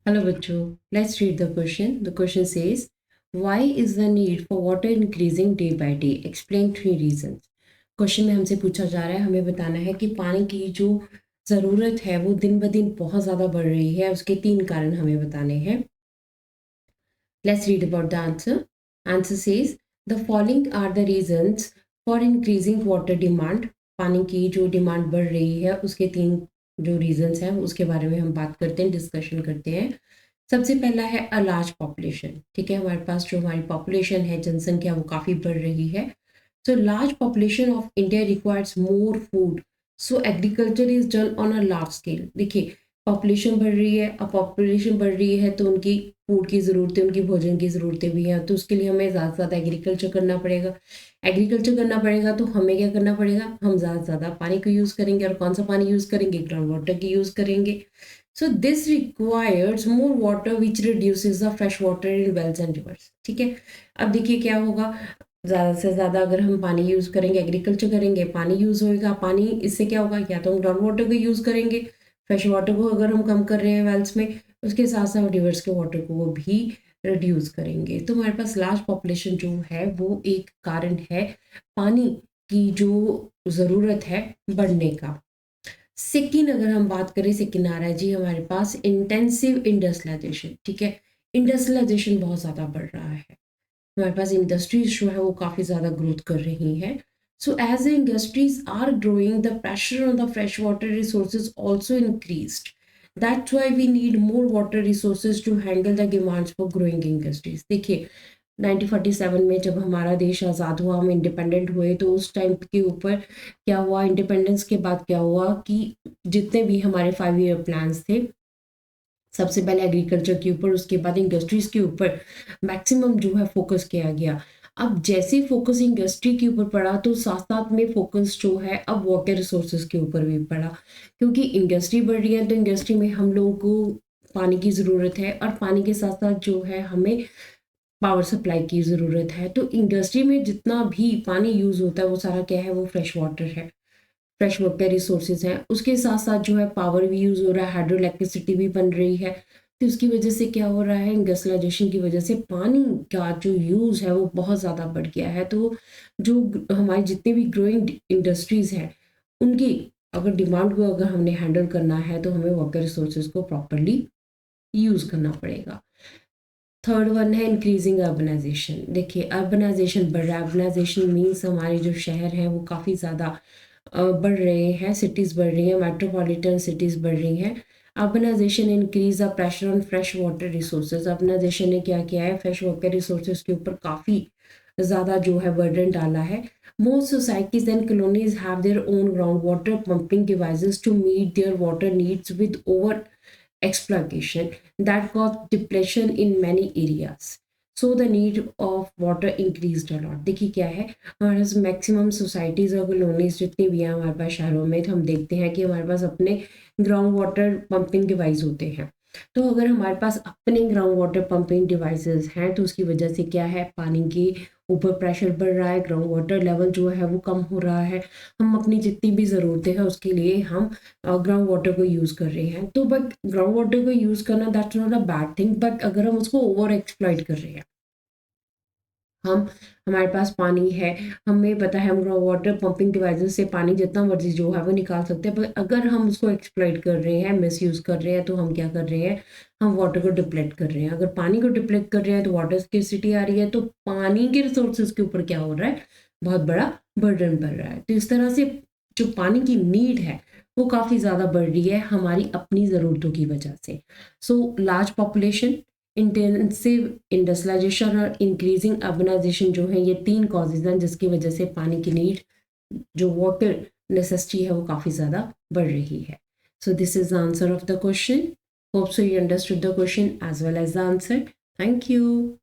Hello बच्चों, let's read the question. The question says, why is the need for water increasing day by day? Explain three reasons. Question में हमसे पूछा जा रहा है, हमें बताना है कि पानी की जो ज़रूरत है वो दिन ब दिन बहुत ज़्यादा बढ़ रही है, उसके तीन कारण हमें बताने हैं. Let's read about the answer. Answer says, the following are the reasons for increasing water demand. पानी की जो डिमांड बढ़ रही है उसके तीन जो रीजंस हैं उसके बारे में हम बात करते हैं, डिस्कशन करते हैं. सबसे पहला है अ लार्ज पॉपुलेशन. ठीक है, हमारे पास जो हमारी पॉपुलेशन है, जनसंख्या, वो काफ़ी बढ़ रही है. सो large population of India requires more food, so agriculture is done on a large scale. देखिए, पॉपुलेशन बढ़ रही है, अब पॉपुलेशन बढ़ रही है तो उनकी फूड की ज़रूरतें, उनकी भोजन की ज़रूरतें भी हैं, तो उसके लिए हमें ज़्यादा से ज़्यादा एग्रीकल्चर करना पड़ेगा. एग्रीकल्चर करना पड़ेगा तो हमें क्या करना पड़ेगा, हम ज़्यादा से ज़्यादा पानी को यूज़ करेंगे. और कौन सा पानी यूज़ करेंगे, ग्राउंड वाटर की यूज़ करेंगे. So this requires more water which reduces the fresh water in wells and rivers. ठीक है, अब देखिए क्या होगा, ज़्यादा से ज़्यादा अगर हम पानी यूज़ करेंगे, एग्रीकल्चर करेंगे, पानी यूज़ होएगा. पानी इससे क्या होगा, या तो हम ग्राउंड वाटर को यूज़ करेंगे, फ्रेश वाटर को अगर हम कम कर रहे हैं वेल्स में, उसके साथ साथ रिवर्स के वाटर को वो भी रिड्यूस करेंगे. तो हमारे पास लार्ज पॉपुलेशन जो है वो एक कारण है पानी की जो ज़रूरत है बढ़ने का. सेकेंड अगर हम बात करें, सेकेंड आ रहा है जी हमारे पास इंटेंसिव इंडस्ट्रियलाइजेशन. ठीक है, इंडस्ट्रियलाइजेशन बहुत ज़्यादा बढ़ रहा है. हमारे पास इंडस्ट्रीज जो है वो काफ़ी ज़्यादा ग्रोथ कर रही हैं. So as the industries are growing, the pressure on the fresh water resources also increased. That's why we need more water resources to handle the demands for growing industries. देखिए, 1947 में जब हमारा देश आज़ाद हुआ, हम इंडिपेंडेंट हुए, तो उस टाइम के ऊपर क्या हुआ, इंडिपेंडेंस के बाद क्या हुआ कि जितने भी हमारे 5 ईयर प्लान्स थे, सबसे पहले एग्रीकल्चर के ऊपर, उसके बाद इंडस्ट्रीज़ के ऊपर मैक्सिमम जो है फोकस किया गया. अब जैसे फोकस इंडस्ट्री के ऊपर पड़ा तो साथ साथ में फोकस जो है अब वाटर रिसोर्सेज के ऊपर भी पड़ा, क्योंकि इंडस्ट्री बढ़ रही है तो इंडस्ट्री में हम लोगों को पानी की ज़रूरत है, और पानी के साथ साथ जो है हमें पावर सप्लाई की ज़रूरत है. तो इंडस्ट्री में जितना भी पानी यूज़ होता है वो सारा क्या है, वो फ्रेश वाटर है, फ्रेश वाटर रिसोर्सेज हैं. उसके साथ साथ जो है पावर भी यूज़ हो रहा है, हाइड्रो इलेक्ट्रिसिटी भी बन रही है. तो उसकी वजह से क्या हो रहा है, इंडस्ट्रियलाइजेशन की वजह से पानी का जो यूज़ है वो बहुत ज़्यादा बढ़ गया है. तो जो हमारी जितने भी ग्रोइंग इंडस्ट्रीज़ हैं उनकी अगर डिमांड को अगर हमने हैंडल करना है तो हमें वाटर रिसोर्सेज को प्रॉपरली यूज़ करना पड़ेगा. थर्ड वन है इंक्रीजिंग अर्बनाइजेशन. देखिए, अर्बनाइजेशन बढ़ रहा है. अर्बनाइजेशन मीन्स हमारे जो शहर हैं वो काफ़ी ज़्यादा बढ़ रहे हैं, सिटीज़ बढ़ रही हैं, मेट्रोपॉलिटन सिटीज़ बढ़ रही हैं. Urbanization increase the pressure on fresh water resources. Urbanization ने क्या किया है, फ्रेश वाटर रिसोर्सेज के ऊपर काफ़ी ज़्यादा जो है बर्डन डाला है. Most societies and colonies have their own ground water pumping devices to meet their water needs with over exploitation that caused depletion in many areas. So the need of water increased a lot. देखिए क्या है, हमारे पास maximum societies और colonies जितनी भी हैं हमारे पास शहरों में, तो हम देखते हैं कि हमारे पास अपने ग्राउंड वाटर पंपिंग डिवाइस होते हैं. तो अगर हमारे पास अपने ग्राउंड वाटर पंपिंग डिवाइसेस हैं तो उसकी वजह से क्या है, पानी के ऊपर प्रेशर बढ़ रहा है, ग्राउंड वाटर लेवल जो है वो कम हो रहा है. हम अपनी जितनी भी ज़रूरतें हैं उसके लिए हम ग्राउंड वाटर को यूज़ कर रहे हैं. तो बट ग्राउंड वाटर को यूज़ करना that's not a bad thing, but अगर हम उसको ओवर एक्सप्लॉइट कर रहे हैं, हम हमारे पास पानी है, हमें पता है हम ग्राउंड वाटर पंपिंग डिवाइसेस से पानी जितना मर्जी जो है वो निकाल सकते हैं, पर अगर हम उसको एक्सप्लॉइट कर रहे हैं, मिसयूज़ कर रहे हैं, तो हम क्या कर रहे हैं, हम वाटर को डिप्लेट कर रहे हैं. अगर पानी को डिप्लेट कर रहे हैं तो वाटर स्केर्सिटी आ रही है, तो पानी के रिसोर्सेज के ऊपर क्या हो रहा है, बहुत बड़ा बर्डन पड़ रहा है. तो इस तरह से जो पानी की नीड है वो काफ़ी ज़्यादा बढ़ रही है हमारी अपनी ज़रूरतों की वजह से. So large population, intensive industrialization और इंक्रीजिंग अर्बनाइजेशन जो है, ये तीन कॉजेज हैं जिसकी वजह से पानी की नीड, जो वाटर नेसेसिटी है, वो काफ़ी ज़्यादा बढ़ रही है. So this is the answer of the question. Hope so you understood the question as well as the answer. Thank you.